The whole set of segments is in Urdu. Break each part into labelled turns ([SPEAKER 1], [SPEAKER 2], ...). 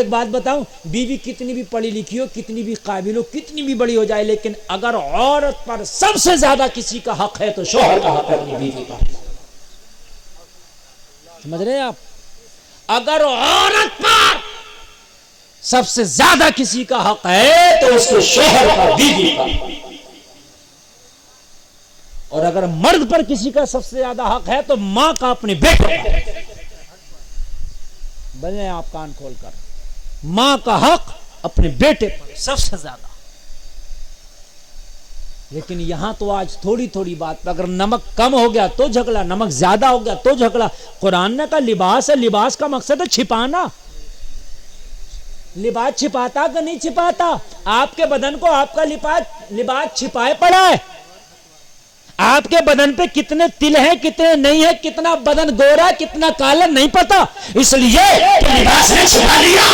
[SPEAKER 1] ایک بات بتاؤں، بیوی کتنی بھی پڑھی لکھی ہو، کتنی بھی قابل ہو، کتنی بھی بڑی ہو جائے، لیکن اگر عورت پر سب سے زیادہ کسی کا حق ہے تو شوہر کا حق ہے اپنی بیوی پر. سمجھ رہے ہیں آپ؟ اگر عورت پر سب سے زیادہ کسی کا حق ہے تو اس کے شوہر کا، بیوی پر. اور اگر مرد پر کسی کا سب سے زیادہ حق ہے تو ماں کا اپنے بیٹے پر. بولے آپ کان کھول کر، ماں کا حق اپنے بیٹے پر سب سے زیادہ. لیکن یہاں تو آج تھوڑی تھوڑی بات پہ اگر نمک کم ہو گیا تو جھگڑا، نمک زیادہ ہو گیا تو جھگڑا. قرآن نے کہا لباس ہے، لباس کا مقصد ہے چھپانا. لباس چھپاتا کہ نہیں چھپاتا؟ آپ کے بدن کو آپ کا لباس چھپائے پڑا ہے. آپ کے بدن پہ کتنے تل ہیں، کتنے نہیں ہیں، کتنا بدن گورا کتنا کالا نہیں پتا، اس لیے لباس نے چھپا لیا.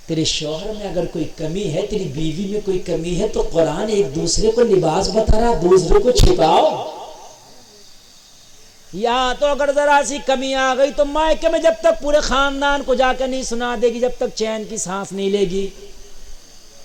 [SPEAKER 1] تیرے شوہر میں اگر کوئی کمی ہے، تیری بیوی میں کوئی کمی ہے، تو قرآن ایک دوسرے کو لباس بتا رہا، دوسرے کو چھپاؤ. یا تو اگر ذرا سی کمی آ گئی تو مائکے میں جب تک پورے خاندان کو جا کے نہیں سنا دے گی، جب تک چین کی سانس نہیں لے گی.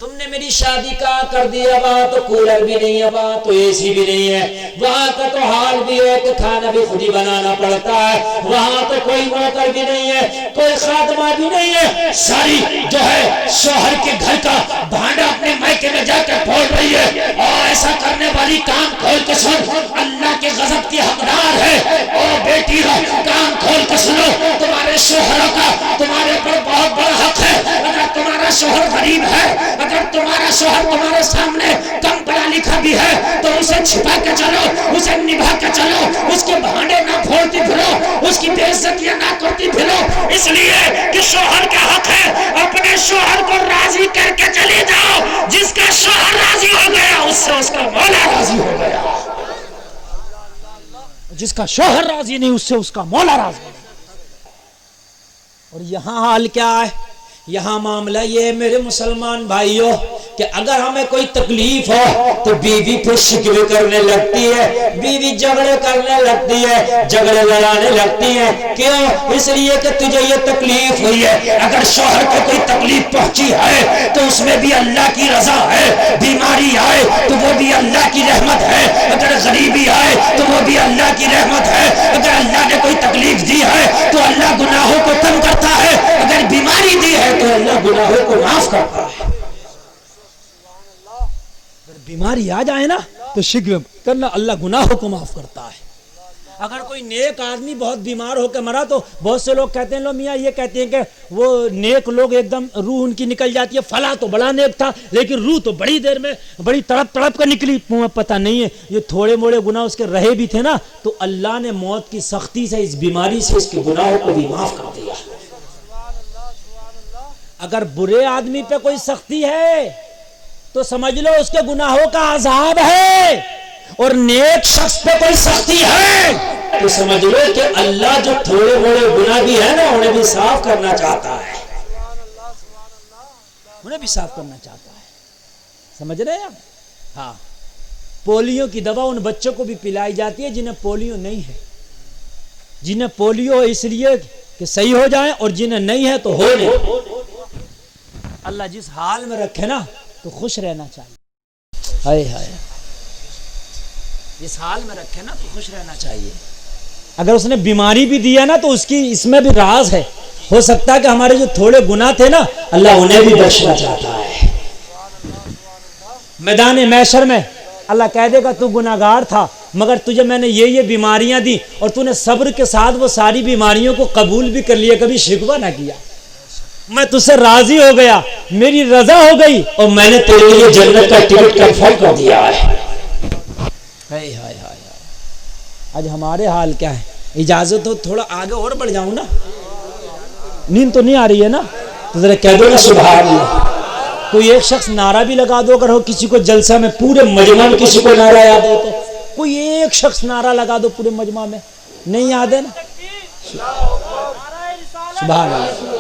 [SPEAKER 1] تم نے میری شادی کا کر دیا، وہاں تو کولر بھی نہیں ہے، وہاں تو اے سی بھی نہیں ہے، وہاں کا تو حال بھی ہے کہ کھانا بھی خود ہی بنانا پڑتا ہے، وہاں تو کوئی نوکر بھی نہیں ہے، کوئی خادمہ بھی نہیں ہے. ساری جو ہے شوہر کے گھر کا بھانڈا اپنے مائکے میں جا کے پھوڑ رہی ہے. اور ایسا کرنے والی کان کھول کے سن، اللہ کے غضب کی حقدار ہے. اور بیٹی کان کھول کے سنو، تمہارے شوہروں کا تمہارے پر بہت بڑا حق ہے. اگر تمہارا شوہر غریب ہے، اگر تمہارا شوہر تمہارے سامنے کم پڑھا لکھا بھی ہے، تو اسے چھپا کے چلو، اسے نبھا کے چلو، اس کے بہانے نہ پھوڑتی پھرو، اس کی بے عزتیاں نہ کرتی پھرو. اس لیے کہ شوہر کا حق ہے اپنے شوہر کو راضی کر کے چلے جاؤ. جس کا شوہر راضی ہو گیا اس سے اس کا مولا راضی ہو گیا. جس کا شوہر راضی نہیں اس سے اس کا مولا راضی. اور یہاں حال کیا ہے؟ یہاں معاملہ یہ ہے میرے مسلمان بھائیوں کہ اگر ہمیں کوئی تکلیف ہو تو بیوی پھر شکوے کرنے لگتی ہے، بیوی جھگڑے کرنے لگتی ہے، جھگڑے لڑانے لگتی ہے. کیوں؟ اس لیے کہ تجھے یہ تکلیف ہوئی ہے. اگر شوہر کو کوئی تکلیف پہنچی ہے تو اس میں بھی اللہ کی رضا ہے. بیماری آئے تو وہ بھی اللہ کی رحمت ہے. اگر غریبی آئے تو وہ بھی اللہ کی رحمت ہے. اگر اللہ نے کوئی تکلیف دی ہے تو اللہ گناہوں کو کم کرتا ہے. اگر بیماری دی ہے تو اللہ گناہوں کو معاف کرتا ہے. اگر بیماری آ جائے نا تو شکوے کرنا، اللہ گناہوں کو معاف کرتا ہے. اگر کوئی نیک آدمی بہت بیمار ہو کے مرا تو بہت سے لوگ کہتے ہیں، لو میاں یہ کہتے ہیں کہ وہ نیک لوگ ایک دم روح ان کی نکل جاتی ہے، فلاں تو بڑا نیک تھا لیکن روح تو بڑی دیر میں بڑی تڑپ تڑپ کر نکلی. پتہ نہیں ہے یہ تھوڑے موڑے گناہ اس کے رہے بھی تھے نا تو اللہ نے موت کی سختی سے اس بیماری سے اس کے گناہوں کو بھی معاف کر دیا. اگر برے آدمی پہ کوئی سختی ہے تو سمجھ لو اس کے گناہوں کا عذاب ہے، اور نیک شخص پہ کوئی سختی ہے تو سمجھ لو کہ اللہ جو تھوڑے موڑے گناہ بھی ہے نا انہیں بھی صاف کرنا چاہتا ہے، انہیں بھی صاف کرنا چاہتا ہے. سمجھ رہے ہیں آپ؟ ہاں، پولیو کی دوا ان بچوں کو بھی پلائی جاتی ہے جنہیں پولیو نہیں ہے. جنہیں پولیو اس لیے کہ صحیح ہو جائیں، اور جنہیں نہیں ہے تو ہو نہیں. اللہ جس حال میں رکھے نا تو خوش رہنا چاہیے. ہائے ہائے، جس حال میں رکھے نا تو خوش رہنا چاہیے. اگر اس نے بیماری بھی دیا نا تو اس کی اس میں بھی راز ہے. ہو سکتا ہے کہ ہمارے جو تھوڑے گناہ تھے نا اللہ انہیں بھی بخشنا چاہتا ہے. میدان محشر میں اللہ کہہ دے گا تو گناہگار تھا مگر تجھے میں نے یہ بیماریاں دی اور تو نے صبر کے ساتھ وہ ساری بیماریوں کو قبول بھی کر لیا، کبھی شکوہ نہ کیا. میں تجھ سے راضی ہو گیا، میری رضا ہو گئی اور میں نے تیرے لیے جنت کا ٹکٹ کنفرم کر دیا ہے. ہائے ہائے ہائے، آج ہمارے حال کیا ہے؟ اجازت ہو تھوڑا آگے اور بڑھ جاؤں نا؟ نیند تو نہیں آ رہی ہے نا؟ تو ذرا کہہ دو نا سبحان اللہ. کوئی ایک شخص نعرہ بھی لگا دو، اگر ہو کسی کو جلسہ میں پورے مجمع میں کسی کو نعرہ یاد ہو تو کوئی ایک شخص نعرہ لگا دو پورے مجمع میں. نہیں یاد ہے نا؟ سبحان اللہ.